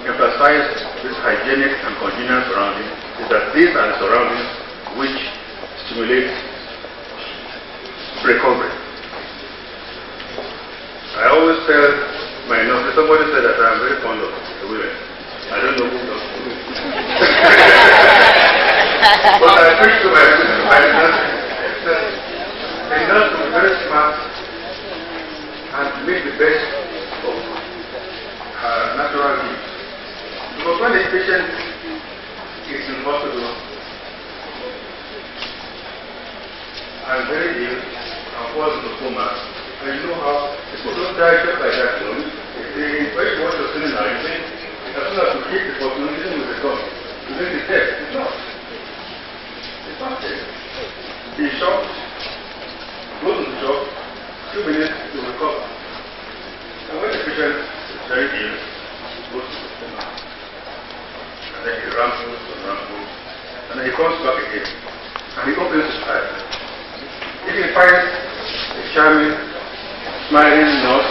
emphasize this hygienic and congenial surrounding is that these are the surroundings which stimulate recovery. I always tell my nurse, somebody said that I'm very fond of the women. I don't know who does. But I preach to my nurse that a nurse will be very smart and make the best of her natural needs. Because when a patient is in hospital and very ill and falls into coma, and you know how people don't die just like that, you know. When you watch the cinema, you think as soon as you hit the population with a gun, you think it's dead. It's not. It's not dead. He's shocked, goes into shock, 2 minutes to recover. And when the patient is very ill, goes to the coma. And then he rambles and rambles, and then he comes back again, and he opens his eyes. If he finds a charming, smiling nurse,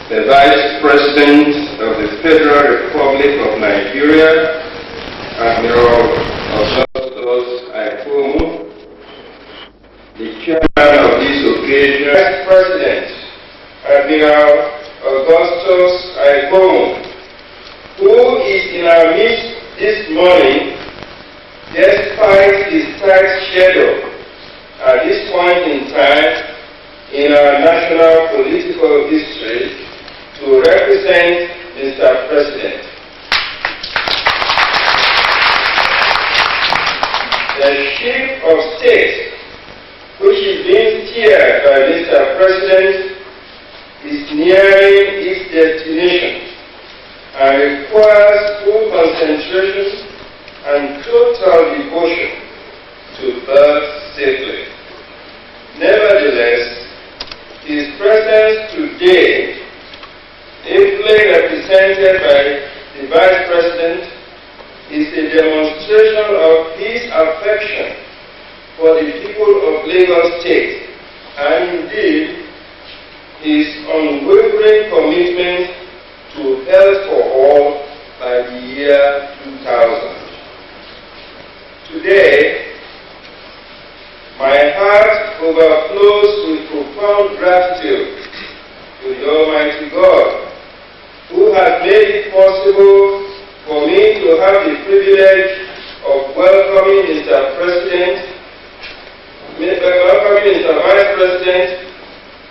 the Vice President of the Federal Republic of Nigeria, Admiral Augustus Aikomu, the Chairman of this occasion, Vice President Admiral Augustus Aikomu, who is in our midst this morning, despite his tight schedule at this point in time in our national political history, to represent Mr. President. The Chief of State which is being steered by Mr. President, is nearing its destination and requires full concentration and total devotion to birth safely. Nevertheless, his presence today, ably represented by the Vice President, is a demonstration of his affection for the people of Lagos State and indeed his unwavering commitment to health for all by the year 2000. Today, my heart overflows with profound gratitude to the Almighty God, who has made it possible for me to have the privilege of welcoming Mr. Vice President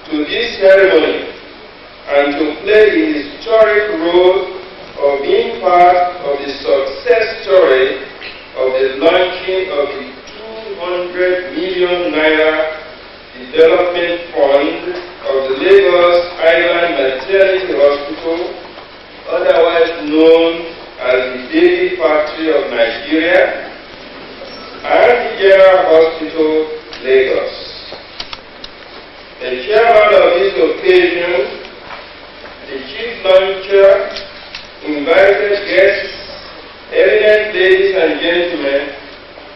to this ceremony and to play the historic role of being part of the success story of the launching of the 200 million naira development fund of the Lagos Island Maternity Hospital, otherwise known as the Baby Factory of Nigeria, and the General Hospital, Lagos. The chairman of this occasion, the chief launcher, invited guests, eminent ladies and gentlemen,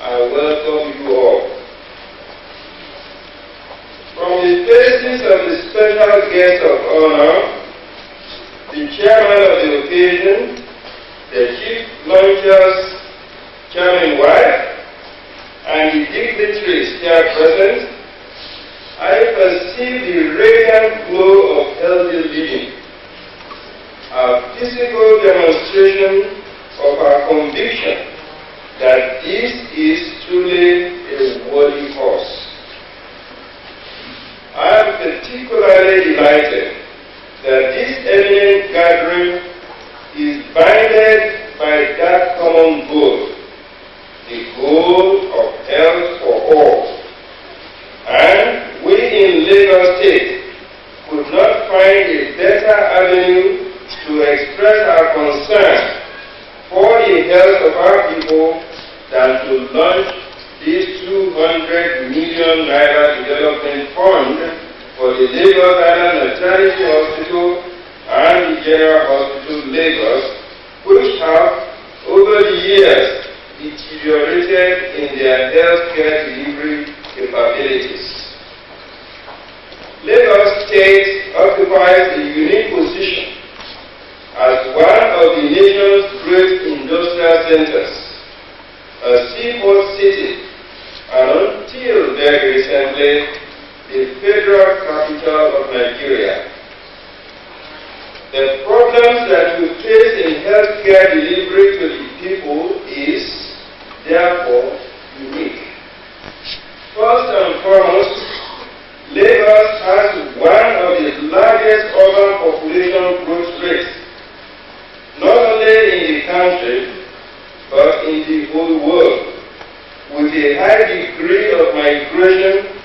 I welcome you all. From the faces of the special guest of honor, the chairman of the occasion, the chief launcher's chairman wife, and the dignitaries here present, I perceive the radiant glow of healthy living, a physical demonstration of our conviction that this is truly a worthy cause. I am particularly delighted that this eminent gathering is binded by that common goal, the goal of health for all. And we in Lagos State could not find a better avenue to express our concern for the health of our people than to launch this 200 million naira development fund for the Lagos Island Maternity Hospital and the General Hospital, Lagos, which have, over the years, deteriorated in their healthcare delivery capabilities. Lagos State occupies a unique position as one of the nation's great industrial centers, a seaport city, and until very recently, the federal capital of Nigeria. The problems that we face in healthcare delivery to the people is, therefore, unique. First and foremost, Lagos has one of the largest urban population growth rates, not only in the country, but in the whole world, with a high degree of migration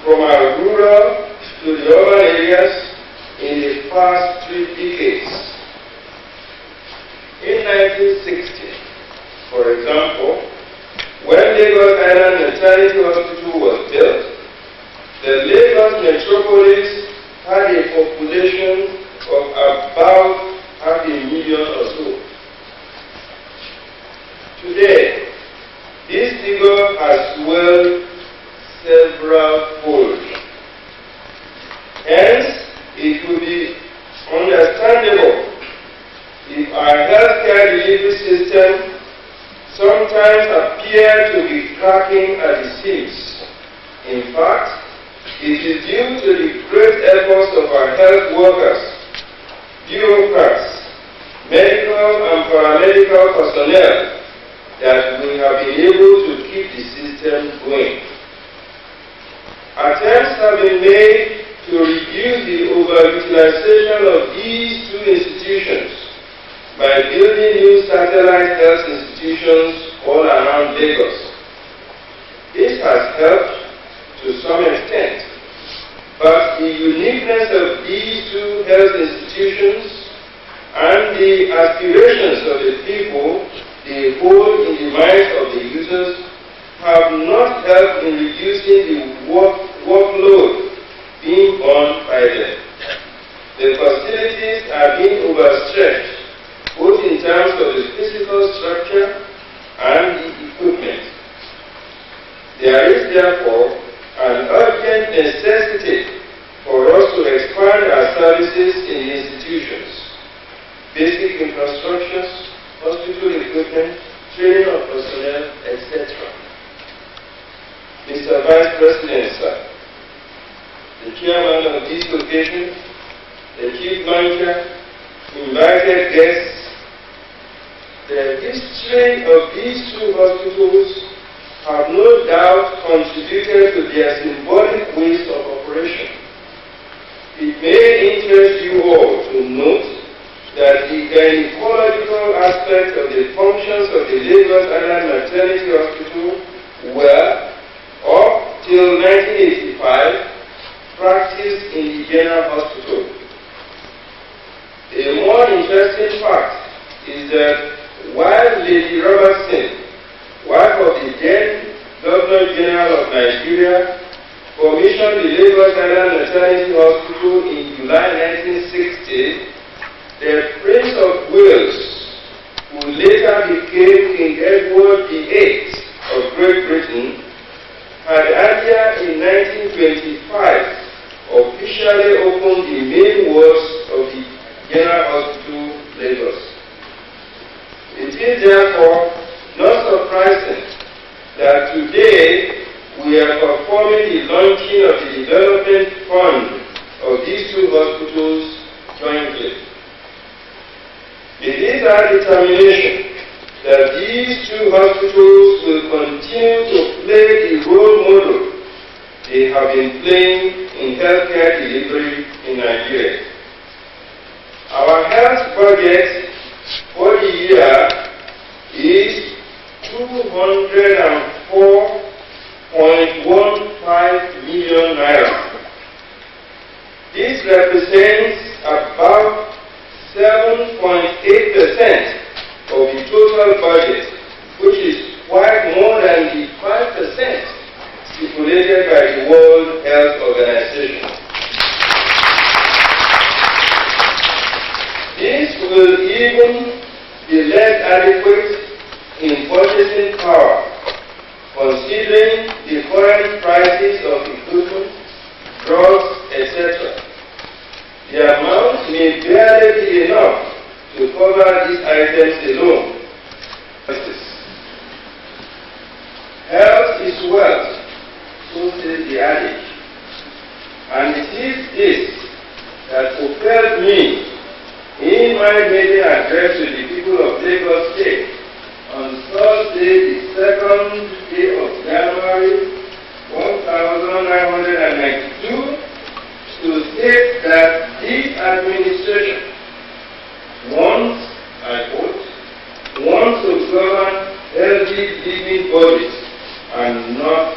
from our rural to the urban areas in the past 3 decades. In 1960, for example, when Lagos Island Maternity Hospital was built, the Lagos metropolis had a population of about 500,000 or so. Today, this figure has swelled several-fold. Hence, it would be understandable if our healthcare delivery system sometimes appears to be cracking at the seams. In fact, it is due to the great efforts of our health workers, bureaucrats, medical and paramedical personnel that we have been able to keep the system going. Attempts have been made to reduce the overutilization of these two institutions by building new satellite health institutions all around Lagos. This has helped to some extent. But the uniqueness of these two health institutions and the aspirations of the people they hold in the minds of the users have not helped in reducing the workload being borne by them. The facilities are being overstretched, both in terms of the physical structure and the equipment. There is therefore an urgent necessity for us to expand our services in the institutions, basic infrastructures, hospital equipment, training of personnel, etc. Mr. Vice President, sir, the chairman of this occasion, the chief manager, invited guests, the history of these two hospitals have no doubt contributed to their symbolic ways of operation. It may interest you all to note that the gynecological aspect of the functions of the Lagos Island Maternity Hospital were, up till 1985, practiced in the General Hospital. A more interesting fact is that while Lady Robertson, wife of the then Governor General of Nigeria, commissioned the Lagos Island Maternity Hospital in July 1960, the Prince of Wales, who later became King Edward VIII of Great Britain, had earlier in 1925 officially opened the main wards of the General Hospital, Lagos. It is therefore not surprising that today we are performing the launching of the development fund of these two hospitals jointly. It is our determination that these two hospitals will continue to play the role model they have been playing in healthcare delivery in Nigeria. Our health budget for the year is 204.15 million naira. This represents about 7.8% of the total budget, which is quite more than the 5% stipulated by the World Health Organization. This will even be less adequate in purchasing power, considering the current prices of equipment, drugs, etc. The amount may barely be enough to cover these items alone. Health is wealth, so says the adage. And it is this that propelled me in my maiden address to the people of Lagos State on Thursday, the 2nd day of January 1992, to state that this administration wants, I quote, wants to govern healthy living bodies and not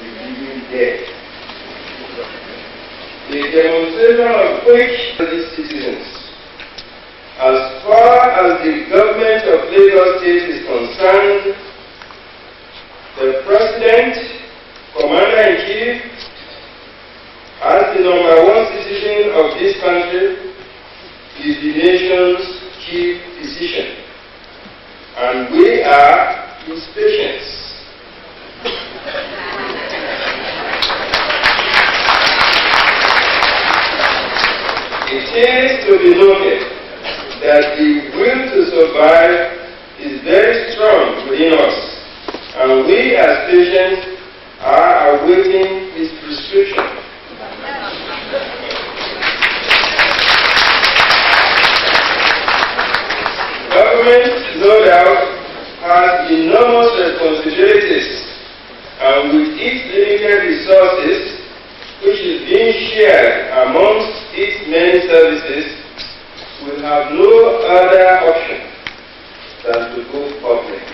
the living dead. The demonstration of which the citizens, as far as the government of Lagos State is concerned, the President, Commander-in-Chief, as the #1 citizen of this country, is the nation's chief physician, and we are his patients. It is to be noted that the will to survive is very strong within us, and we as patients are awaiting his prescription. Government, no doubt, has enormous responsibilities, and with its limited resources, which is being shared amongst its many services, will have no other option than to go public.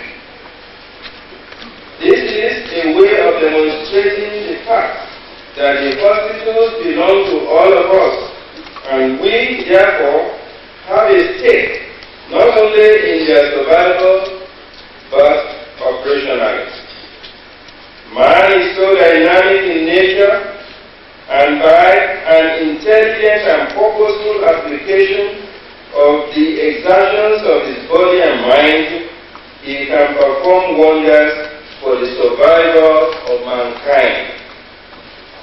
This is a way of demonstrating the fact that the hospitals belong to all of us, and we, therefore, have a stake not only in their survival, but operationally. Man is so dynamic in nature, and by an intelligent and purposeful application of the exertions of his body and mind, he can perform wonders for the survival of mankind.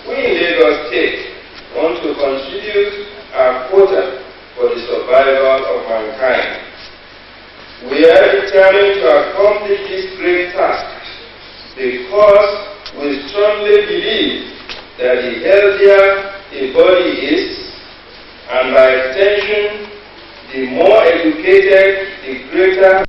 We in Lagos State want to contribute our quota for the survival of mankind. We are determined to accomplish this great task because we strongly believe that the healthier a body is, and by extension, the more educated, the greater